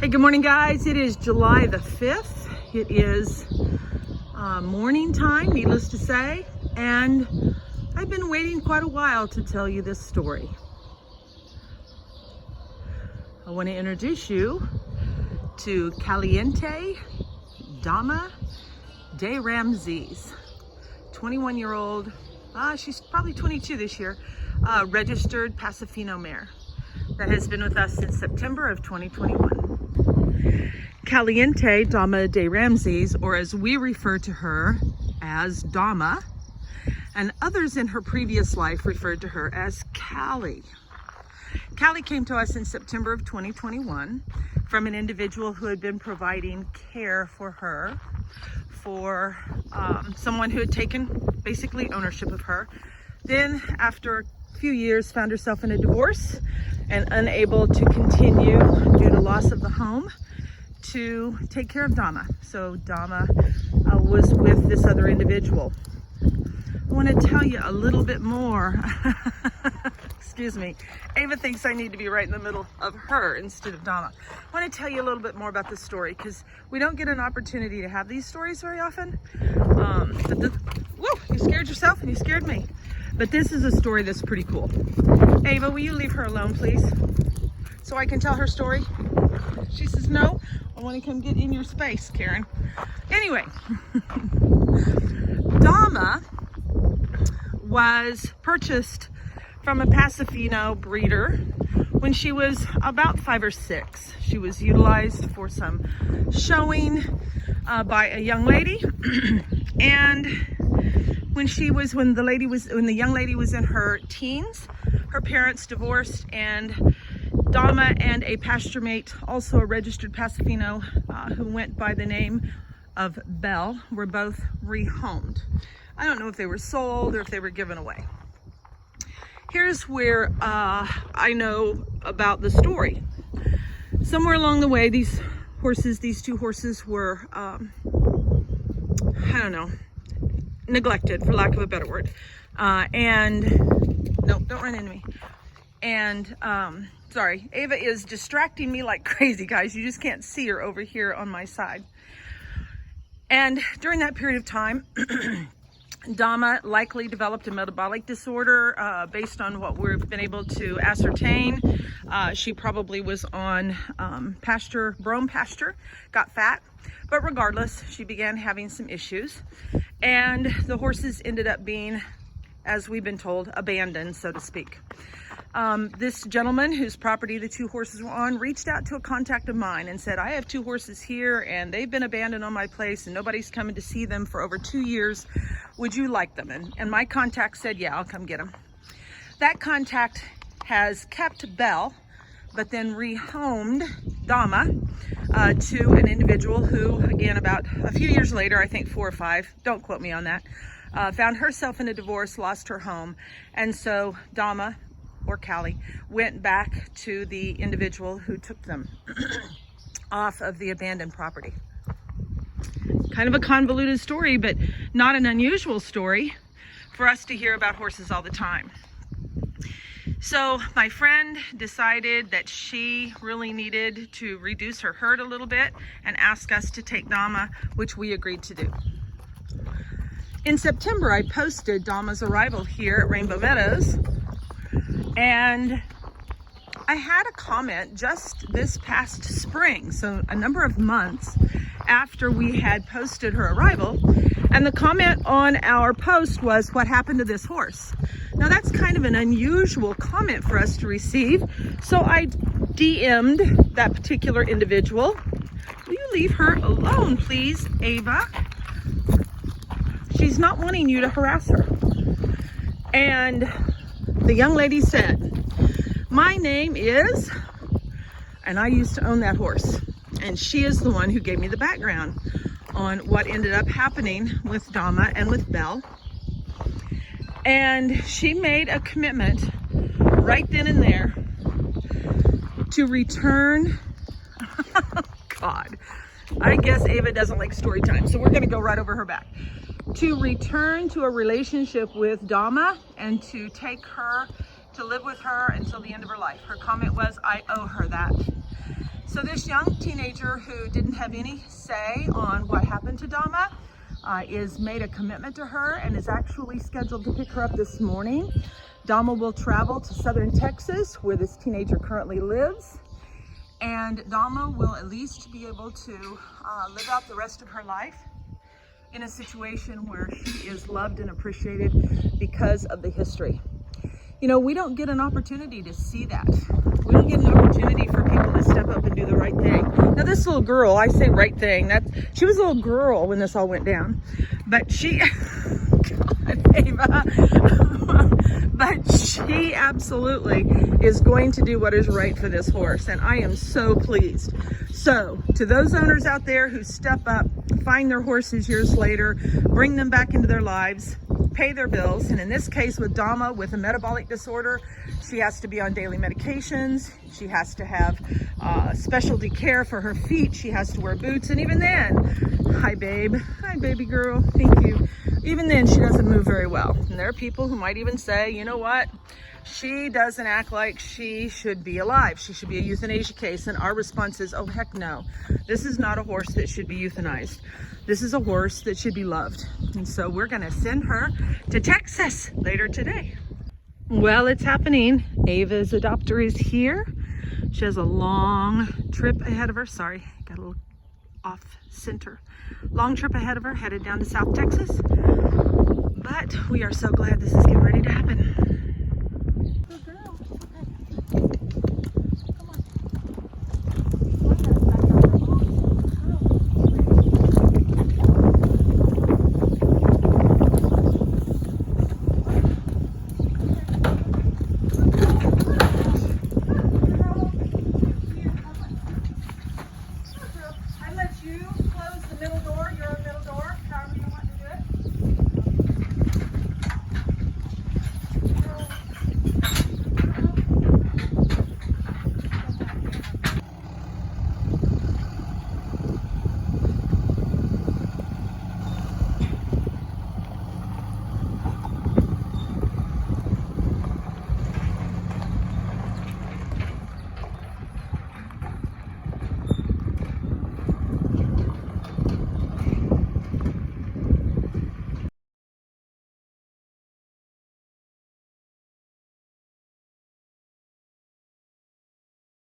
Hey, good morning, guys. It is July the 5th. It is morning time, needless to say, and I've been waiting quite a while to tell you this story. I want to introduce you to Caliente Dama de Ramses, 21-year-old, she's probably 22 this year, registered Pasofino mare that has been with us since September of 2021. Caliente Dama de Ramses, or as we refer to her as Dama, and others in her previous life referred to her as Callie. Callie came to us in September of 2021 from an individual who had been providing care for her, for someone who had taken basically ownership of her. Then after a few years found herself in a divorce and unable to continue due to loss of the home to take care of Dama. So Dama was with this other individual. I want to tell you a little bit more. Excuse me. Ava thinks I need to be right in the middle of her instead of Dama. I want to tell you a little bit more about this story because we don't get an opportunity to have these stories very often. Whoa, you scared yourself and you scared me. But this is a story that's pretty cool. Ava, will you leave her alone, please? So I can tell her story? She says, no, I want to come get in your space, Karen. Anyway, Dama was purchased from a Pasofino breeder when she was about 5 or 6. She was utilized for some showing by a young lady. And when the young lady was in her teens, her parents divorced, and Dama and a pasture mate, also a registered Pasofino, who went by the name of Belle, were both rehomed. I don't know if they were sold or if they were given away. Here's where I know about the story. Somewhere along the way, these two horses were, neglected, for lack of a better word. No, don't run into me. And, sorry, Ava is distracting me like crazy, guys. You just can't see her over here on my side. And during that period of time, Dama likely developed a metabolic disorder based on what we've been able to ascertain. She probably was on brome pasture, got fat, but regardless, she began having some issues. And the horses ended up being, as we've been told, abandoned, so to speak. This gentleman whose property the two horses were on reached out to a contact of mine and said, I have 2 horses here and they've been abandoned on my place and nobody's coming to see them for over 2 years. Would you like them? And my contact said, yeah, I'll come get them. That contact has kept Belle, but then rehomed Dama to an individual who, again, about a few years later, I think 4 or 5, don't quote me on that, found herself in a divorce, lost her home. And so Dama, or Callie, went back to the individual who took them off of the abandoned property. Kind of a convoluted story, but not an unusual story for us to hear about horses all the time. So my friend decided that she really needed to reduce her herd a little bit and ask us to take Dama, which we agreed to do. In September, I posted Dama's arrival here at Rainbow Meadows, and I had a comment just this past spring, so a number of months after we had posted her arrival, and the comment on our post was, what happened to this horse? Now that's kind of an unusual comment for us to receive, so I DM'd that particular individual. Will you leave her alone, please, Ava? She's not wanting you to harass her. And the young lady said, my name is, and I used to own that horse, and she is the one who gave me the background on what ended up happening with Dama and with Belle. And she made a commitment right then and there to return. God, I guess Ava doesn't like story time, so we're going to go right over her back. To return to a relationship with Dama and to take her to live with her until the end of her life. Her comment was, I owe her that. So this young teenager who didn't have any say on what happened to Dama is made a commitment to her and is actually scheduled to pick her up this morning. Dama will travel to southern Texas, where this teenager currently lives, and Dama will at least be able to live out the rest of her life in a situation where she is loved and appreciated because of the history. You know, we don't get an opportunity to see that. We don't get an opportunity for people to step up and do the right thing. Now this little girl, I say right thing, she was a little girl when this all went down, but she, God, Ava, but she absolutely is going to do what is right for this horse, and I am so pleased. So to those owners out there who step up, find their horses years later, bring them back into their lives, pay their bills, and in this case with Dama with a metabolic disorder, she has to be on daily medications, she has to have specialty care for her feet, she has to wear boots, and even then, hi babe, hi baby girl, thank you, even then she doesn't move very well. And there are people who might even say, you know what, she doesn't act like she should be alive, she should be a euthanasia case. And our response is, oh heck no, this is not a horse that should be euthanized. This is a horse that should be loved. And so we're gonna send her to Texas later today. Well, it's happening. Ava's adopter is here. She has a long trip ahead of her. Sorry, got a little off center. Long trip ahead of her, headed down to South Texas. But we are so glad this is getting ready to happen.